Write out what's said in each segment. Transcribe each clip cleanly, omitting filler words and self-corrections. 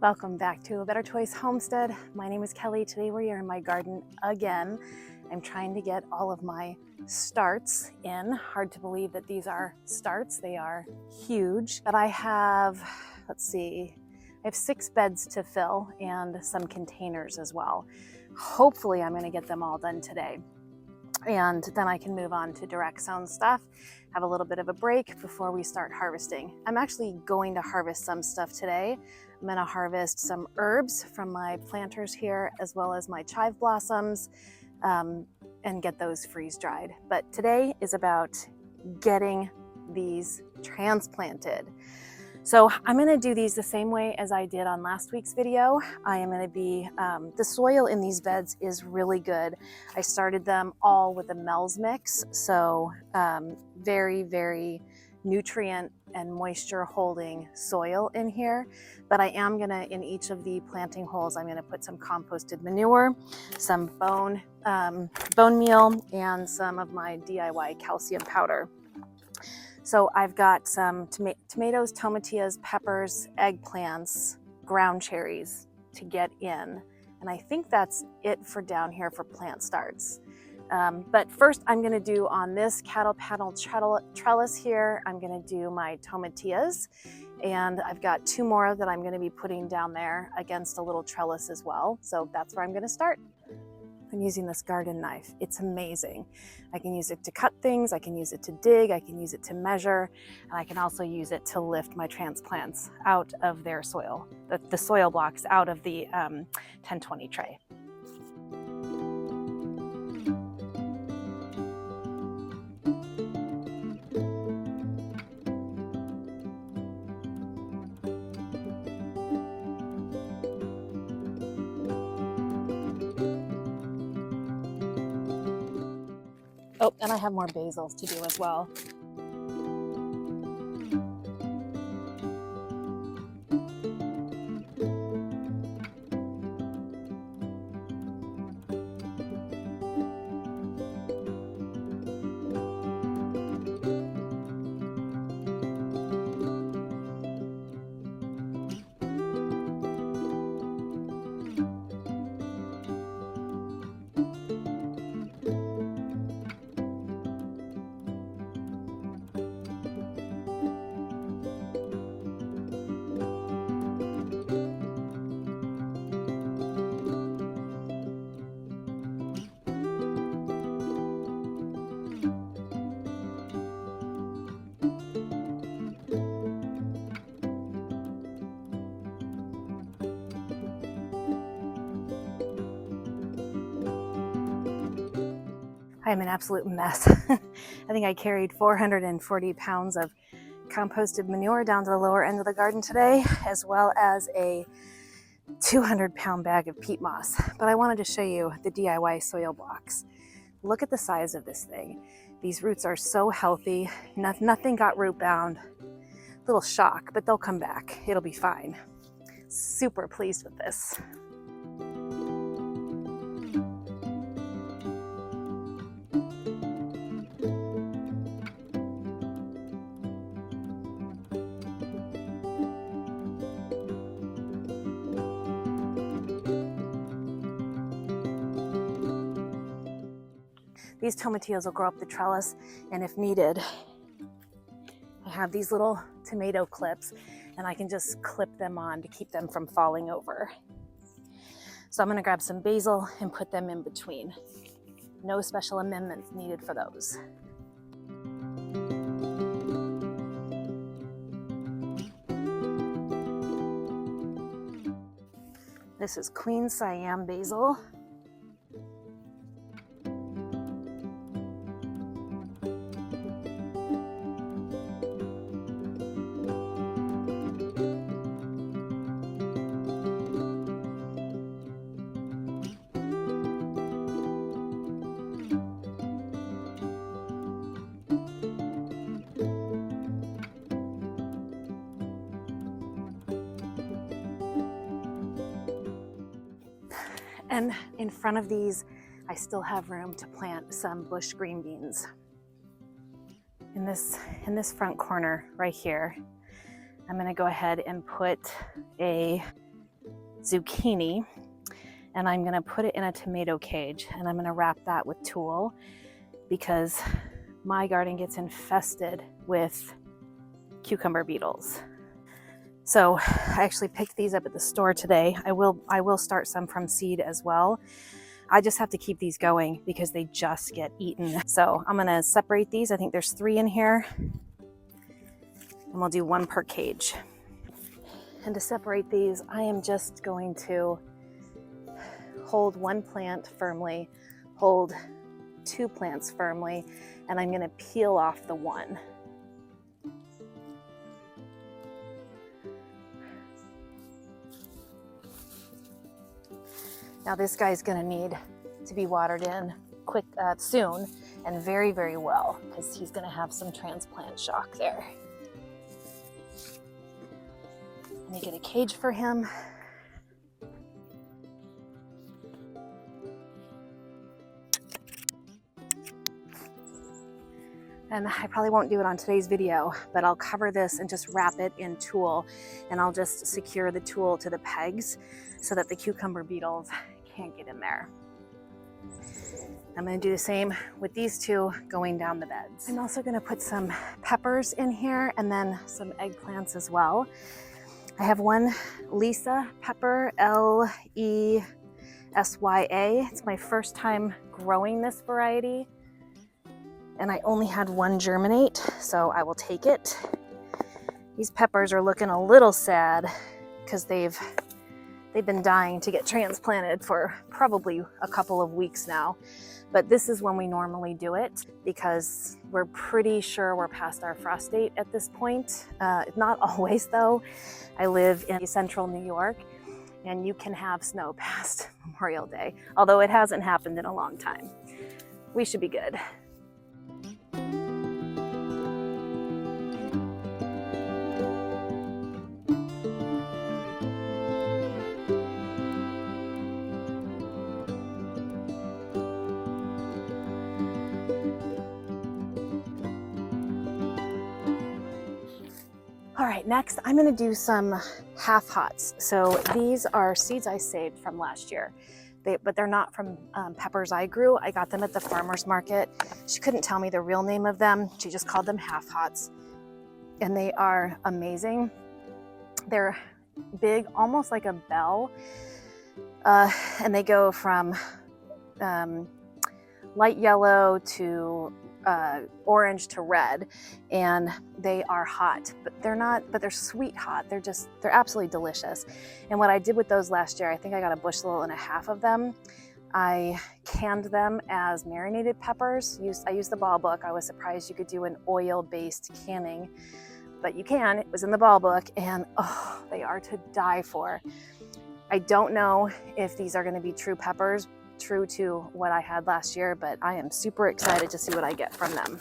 Welcome back to A Better Choice Homestead. My name is Kelly. Today we are in my garden again. I'm trying to get all of my starts in. Hard to believe that these are starts. They are huge. But I have, I have 6 beds to fill and some containers as well. Hopefully I'm going to get them all done today. And then I can move on to direct sown stuff, have a little bit of a break before we start harvesting. I'm actually going to harvest some stuff today. I'm gonna harvest some herbs from my planters here, as well as my chive blossoms, and get those freeze dried. But today is about getting these transplanted. So I'm gonna do these the same way as I did on last week's video. I am gonna be, the soil in these beds is really good. I started them all with a Mel's mix, so very, very nutrient and moisture holding soil in here. But I am gonna, in each of the planting holes, I'm gonna put some composted manure, some bone meal, and some of my DIY calcium powder. So I've got some tomatoes, tomatillas, peppers, eggplants, ground cherries to get in. And I think that's it for down here for plant starts. But first I'm gonna do on this cattle panel trellis here, I'm gonna do my tomatillas. And I've got 2 more that I'm gonna be putting down there against a little trellis as well. So that's where I'm gonna start. I'm using this garden knife. It's amazing. I can use it to cut things, I can use it to dig, I can use it to measure, and I can also use it to lift my transplants out of their soil, the soil blocks out of the 1020 tray. Oh, and I have more basils to do as well. I'm an absolute mess. I think I carried 440 pounds of composted manure down to the lower end of the garden today, as well as a 200-pound bag of peat moss. But I wanted to show you the DIY soil blocks. Look at the size of this thing. These roots are so healthy. Nothing got root bound. Little shock, but they'll come back. It'll be fine. Super pleased with this. These tomatillas will grow up the trellis, and if needed, I have these little tomato clips, and I can just clip them on to keep them from falling over. So I'm gonna grab some basil and put them in between. No special amendments needed for those. This is Queen Siam basil. And in front of these, I still have room to plant some bush green beans. In this front corner right here, I'm gonna go ahead and put a zucchini, and I'm gonna put it in a tomato cage, and I'm gonna wrap that with tulle because my garden gets infested with cucumber beetles. So I actually picked these up at the store today. I will start some from seed as well. I just have to keep these going because they just get eaten. So I'm gonna separate these. I think there's 3 in here, and we'll do 1 per cage. And to separate these, I am just going to hold 1 plant firmly, hold 2 plants firmly, and I'm gonna peel off the 1. Now this guy's gonna need to be watered in soon, and very, very well, because he's gonna have some transplant shock there. Let me get a cage for him. And I probably won't do it on today's video, but I'll cover this and just wrap it in tulle, and I'll just secure the tulle to the pegs so that the cucumber beetles can't get in there. I'm gonna do the same with these 2 going down the beds. I'm also gonna put some peppers in here and then some eggplants as well. I have 1 Lisa pepper, L-E-S-Y-A. It's my first time growing this variety, and I only had 1 germinate, so I will take it. These peppers are looking a little sad because they've been dying to get transplanted for probably a couple of weeks now. But this is when we normally do it because we're pretty sure we're past our frost date at this point. Not always though. I live in central New York, and you can have snow past Memorial Day, although it hasn't happened in a long time. We should be good. All right, next I'm gonna do some half hots. So these are seeds I saved from last year, but they're not from peppers I grew. I got them at the farmer's market. She couldn't tell me the real name of them. She just called them half hots, and they are amazing. They're big, almost like a bell, and they go from light yellow to orange to red, and they are hot, but they're sweet hot. They're absolutely delicious. And what I did with those last year, I think I got 1.5 bushels of them. I canned them as marinated peppers. I used the ball book. I was surprised you could do an oil-based canning, but you can. It was in the ball book, and oh, they are to die for. I don't know if these are going to be true peppers, true to what I had last year, but I am super excited to see what I get from them.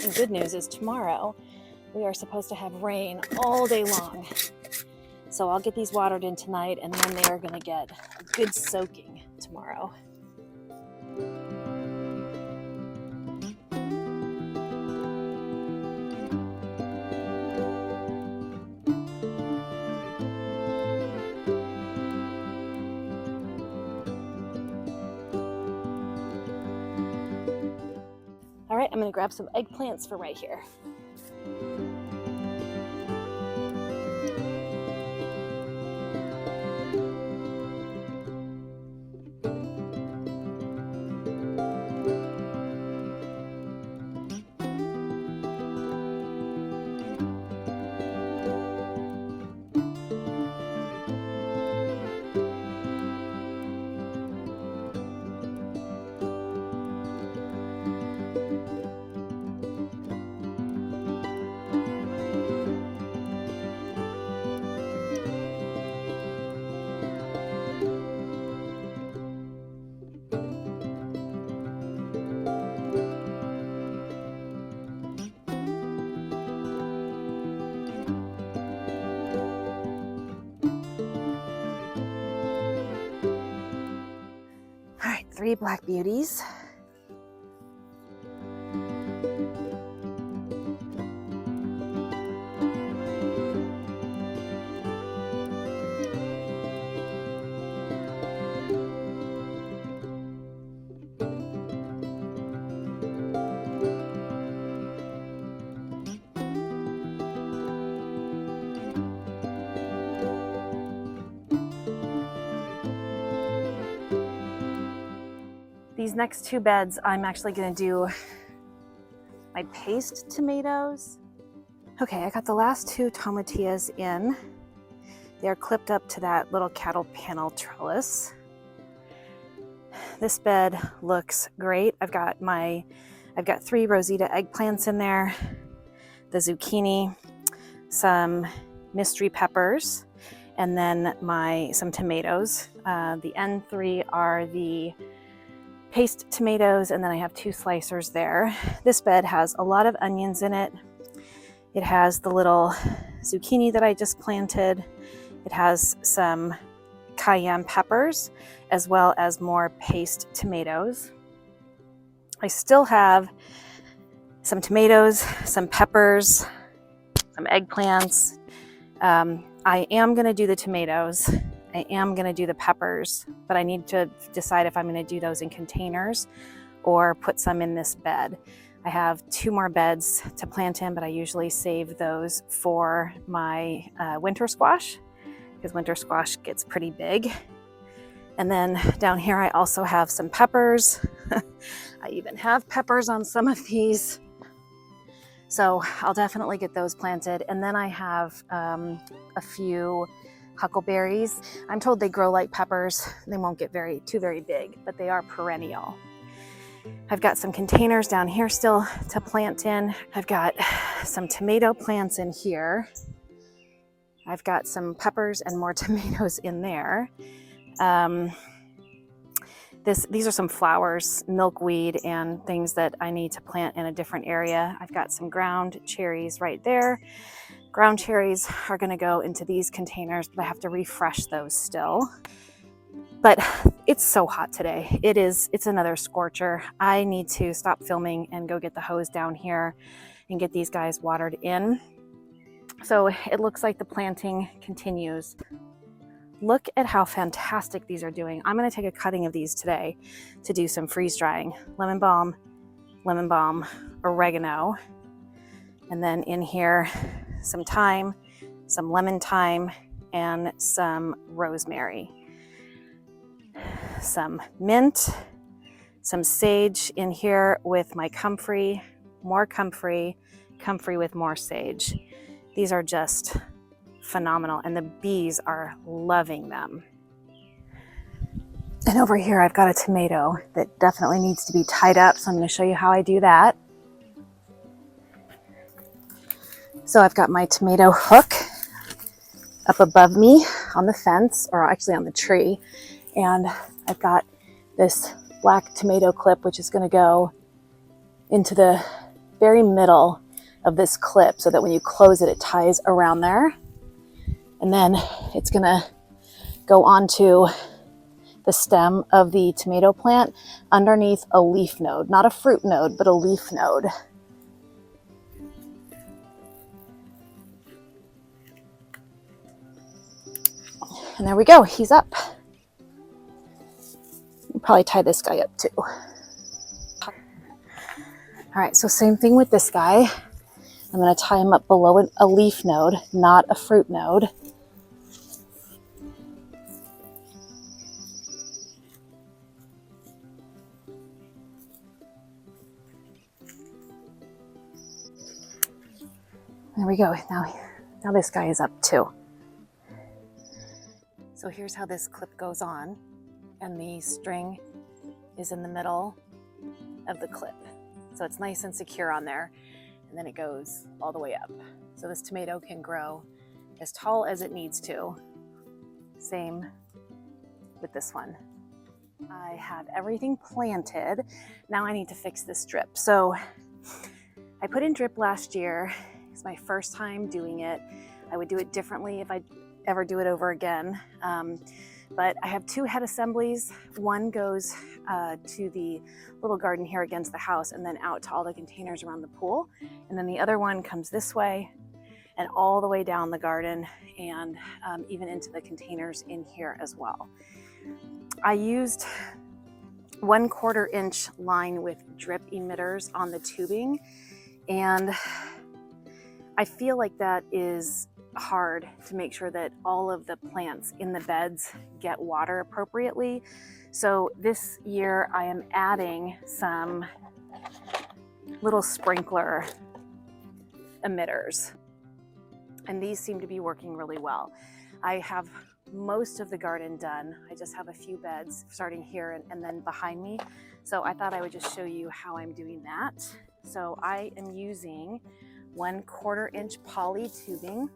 The good news is tomorrow we are supposed to have rain all day long. So I'll get these watered in tonight, and then they are going to get a good soaking tomorrow. All right, I'm going to grab some eggplants for right here. 3 black beauties. These next 2 beds, I'm actually gonna do my paste tomatoes. Okay, I got the last 2 tomatillas in. They're clipped up to that little cattle panel trellis. This bed looks great. I've got 3 Rosita eggplants in there, the zucchini, some mystery peppers, and then some tomatoes. The N3 are the paste tomatoes, and then I have 2 slicers there. This bed has a lot of onions in it. It has the little zucchini that I just planted. It has some cayenne peppers, as well as more paste tomatoes. I still have some tomatoes, some peppers, some eggplants. I am gonna do the tomatoes. I am gonna do the peppers, but I need to decide if I'm gonna do those in containers or put some in this bed. I have 2 more beds to plant in, but I usually save those for my winter squash, because winter squash gets pretty big. And then down here I also have some peppers. I even have peppers on some of these. So I'll definitely get those planted. And then I have a few huckleberries. I'm told they grow like peppers. They won't get too very big, but they are perennial. I've got some containers down here still to plant in. I've got some tomato plants in here. I've got some peppers and more tomatoes in there. These are some flowers, milkweed, and things that I need to plant in a different area. I've got some ground cherries right there. Ground cherries are gonna go into these containers, but I have to refresh those still. But it's so hot today. It's another scorcher. I need to stop filming and go get the hose down here and get these guys watered in. So it looks like the planting continues. Look at how fantastic these are doing. I'm gonna take a cutting of these today to do some freeze drying. Lemon balm, oregano, and then in here, some thyme, some lemon thyme, and some rosemary. Some mint, some sage in here with my comfrey, more comfrey with more sage. These are just phenomenal, and the bees are loving them. And over here I've got a tomato that definitely needs to be tied up, so I'm going to show you how I do that. So I've got my tomato hook up above me on the fence, or actually on the tree, and I've got this black tomato clip which is going to go into the very middle of this clip so that when you close it, it ties around there. And then it's going to go onto the stem of the tomato plant underneath a leaf node, not a fruit node, but a leaf node. And there we go, he's up. I'll probably tie this guy up too. All right, so same thing with this guy. I'm going to tie him up below a leaf node, not a fruit node. There we go. Now this guy is up too. So here's how this clip goes on, and the string is in the middle of the clip. So it's nice and secure on there, and then it goes all the way up. So this tomato can grow as tall as it needs to. Same with this one. I have everything planted. Now I need to fix this drip. So I put in drip last year. It's my first time doing it. I would do it differently if I ever do it over again. But I have 2 head assemblies. One goes to the little garden here against the house and then out to all the containers around the pool. And then the other one comes this way and all the way down the garden and even into the containers in here as well. I used 1/4 inch line with drip emitters on the tubing, and I feel like that is hard to make sure that all of the plants in the beds get water appropriately. So this year I am adding some little sprinkler emitters, and these seem to be working really well. I have most of the garden done. I just have a few beds starting here and then behind me. So I thought I would just show you how I'm doing that. So I am using 1/4 inch poly tubing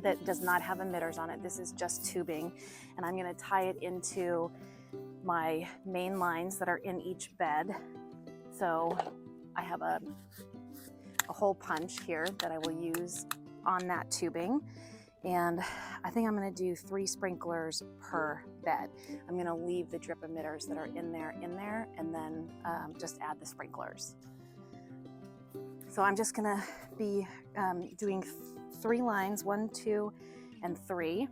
that does not have emitters on it. This is just tubing, and I'm going to tie it into my main lines that are in each bed. So I have a hole punch here that I will use on that tubing, and I think I'm going to do 3 sprinklers per bed. I'm going to leave the drip emitters that are in there, and then just add the sprinklers. So I'm just going to be doing 3 lines, 1, 2, and 3.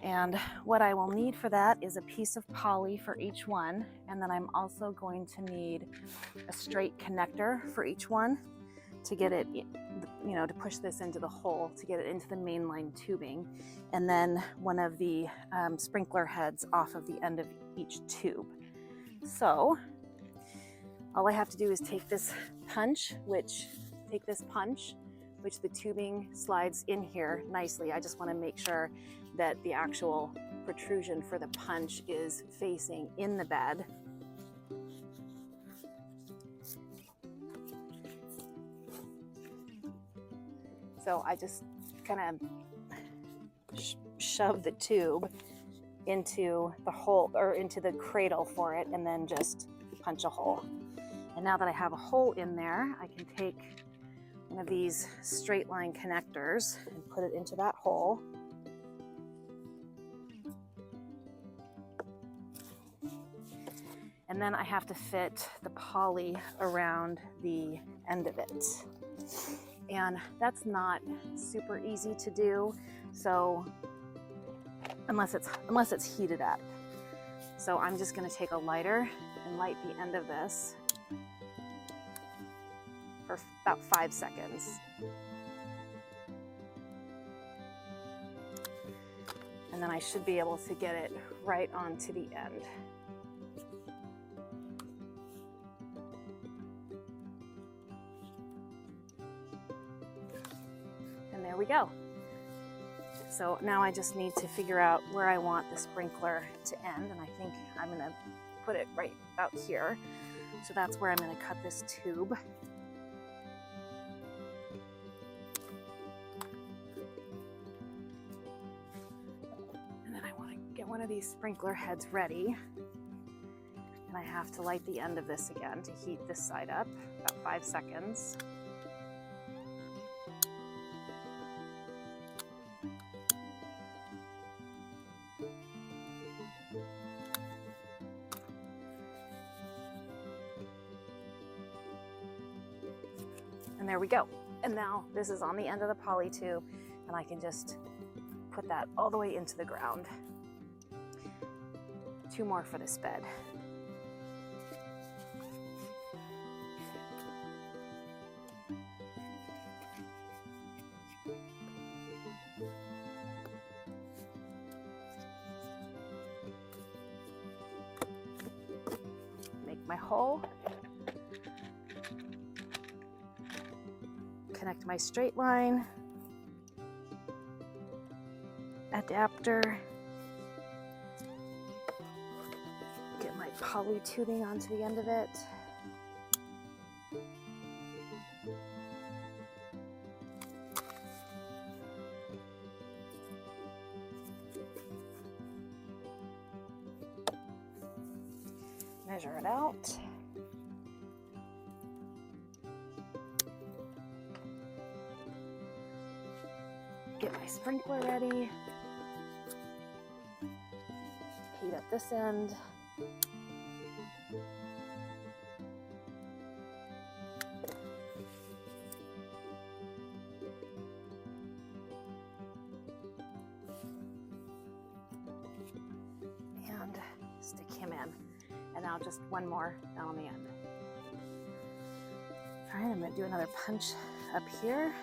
And what I will need for that is a piece of poly for each one, and then I'm also going to need a straight connector for each one to get it, you know, to push this into the hole to get it into the mainline tubing, and then one of the sprinkler heads off of the end of each tube. So all I have to do is take this punch, which the tubing slides in here nicely. I just want to make sure that the actual protrusion for the punch is facing in the bed. So I just kind of shove the tube into the hole, or into the cradle for it, and then just punch a hole. And now that I have a hole in there, I can take one of these straight line connectors and put it into that hole. And then I have to fit the poly around the end of it. And that's not super easy to do, so unless it's heated up. So I'm just going to take a lighter and light the end of this for about 5 seconds. And then I should be able to get it right onto the end. And there we go. So now I just need to figure out where I want the sprinkler to end, and I think I'm going to put it right about here. So that's where I'm going to cut this tube. And then I want to get one of these sprinkler heads ready. And I have to light the end of this again to heat this side up, about 5 seconds. And there we go. And now this is on the end of the poly tube, and I can just put that all the way into the ground. 2 more for this bed. Make my hole. Connect my straight line adapter, get my poly tubing onto the end of it, measure it out. Get my sprinkler ready. up this end. And stick him in. And now just one more down on the end. All right, I'm gonna do another punch up here.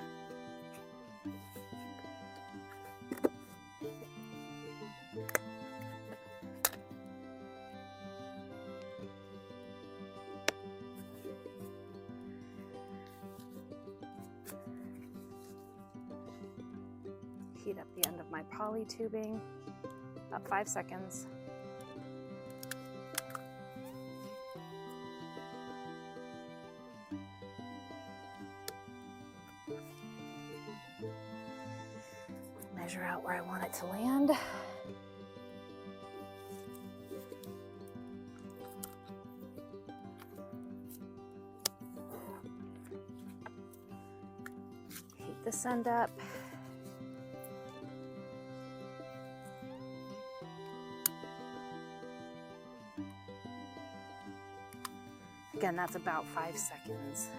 Heat up the end of my poly tubing, about 5 seconds. Measure out where I want it to land. Heat this end up. Again, that's about 5 seconds.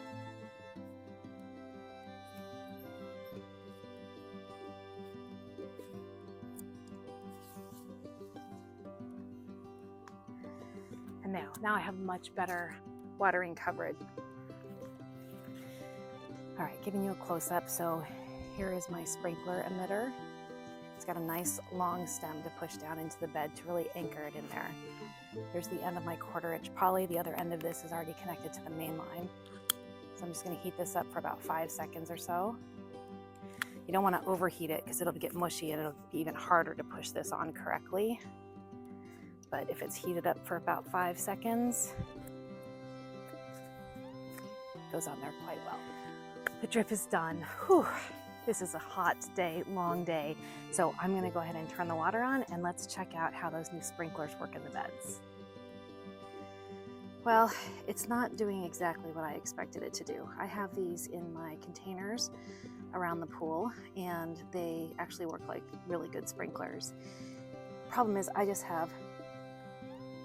And now I have much better watering coverage. All right, giving you a close-up. So here is my sprinkler emitter. It's got a nice long stem to push down into the bed to really anchor it in there. Here's the end of my 1/4" poly. The other end of this is already connected to the main line. So I'm just gonna heat this up for about 5 seconds or so. You don't wanna overheat it because it'll get mushy and it'll be even harder to push this on correctly. But if it's heated up for about 5 seconds, it goes on there quite well. The drip is done. Whew. This is a hot day, long day. So I'm gonna go ahead and turn the water on and let's check out how those new sprinklers work in the beds. Well, it's not doing exactly what I expected it to do. I have these in my containers around the pool and they actually work like really good sprinklers. Problem is I just have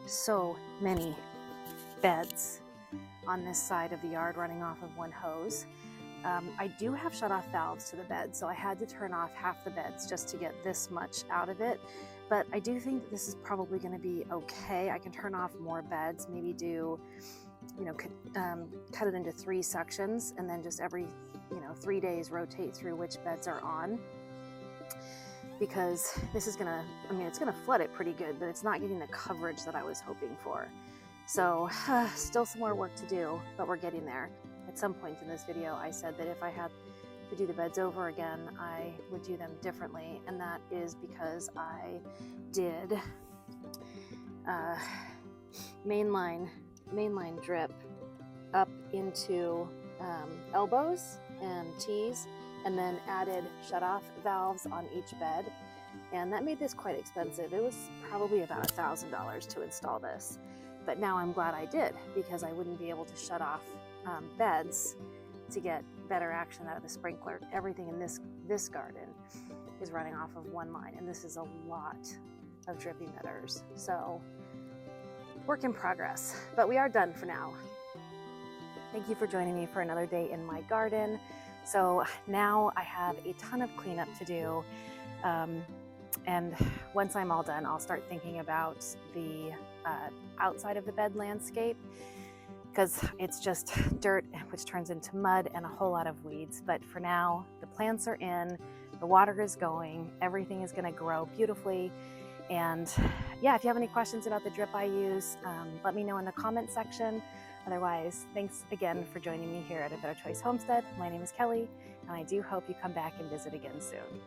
so many beds on this side of the yard running off of one hose. I do have shut-off valves to the bed, so I had to turn off half the beds just to get this much out of it. But I do think that this is probably going to be okay. I can turn off more beds, maybe do, cut it into 3 sections, and then just every, 3 days rotate through which beds are on. Because this is gonna, it's gonna flood it pretty good, but it's not getting the coverage that I was hoping for. So still some more work to do, but we're getting there. At some point in this video, I said that if I had to do the beds over again, I would do them differently. And that is because I did mainline drip up into elbows and T's, and then added shut-off valves on each bed. And that made this quite expensive. It was probably about $1,000 to install this. But now I'm glad I did, because I wouldn't be able to shut off beds to get better action out of the sprinkler. Everything in this garden is running off of one line, and this is a lot of drip emitters. So work in progress, but we are done for now. Thank you for joining me for another day in my garden. So now I have a ton of cleanup to do. And once I'm all done, I'll start thinking about the outside of the bed landscape, because it's just dirt, which turns into mud and a whole lot of weeds. But for now, the plants are in, the water is going, everything is gonna grow beautifully. And yeah, if you have any questions about the drip I use, let me know in the comment section. Otherwise, thanks again for joining me here at A Better Choice Homestead. My name is Kelly, and I do hope you come back and visit again soon.